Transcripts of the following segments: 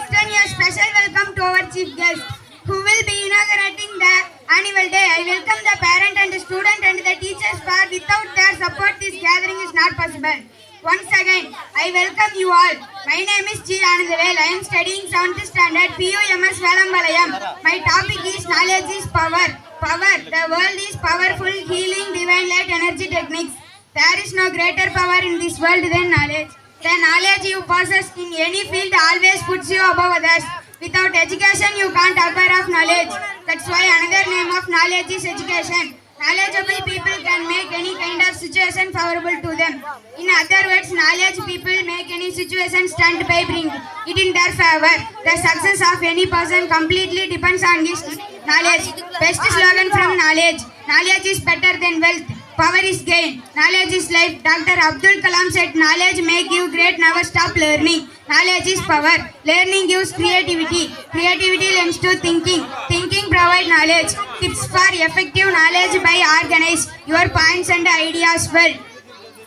extend a special welcome to our chief guest who will be inaugurating the annual day. I welcome the parent and the student and the teachers for without their support this gathering is not possible. Once again, I welcome you all. My name is G. Anandavel. I am studying 7th standard PUMS Velambalayam. My topic is knowledge is power. Power. The world is powerful, healing, divine light, energy techniques. There is no greater power in this world than knowledge. The knowledge you possess in any field always puts you above others. Without education, you can't acquire of knowledge. That's why another name of knowledge is education. Knowledgeable people can make any kind of situation favorable to them. In other words, knowledge people make any situation stand by bring it in their favor. The success of any person completely depends on his knowledge. Best slogan from knowledge. Knowledge is better than wealth. Power is gain. Knowledge is life. Dr. Abdul Kalam said, knowledge make you great, never stop learning. Knowledge is power. Learning gives creativity. Creativity lends to thinking. Thinking provides knowledge. Tips for effective knowledge by organize your points and ideas well.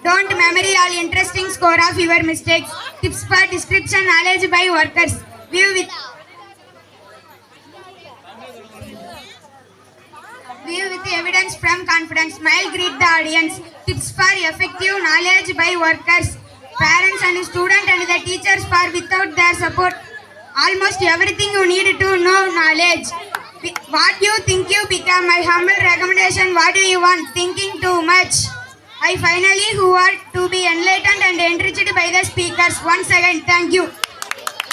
Don't memory all interesting score of your mistakes. Tips for description knowledge by workers. View with evidence from confidence. Smile, greet the audience. Tips for effective knowledge by workers, parents and students and the teachers for without their support. Almost everything you need to know knowledge. What you think you become. My humble recommendation. What do you want? Thinking too much. I finally who are to be enlightened and enriched by the speakers. Once again, thank you.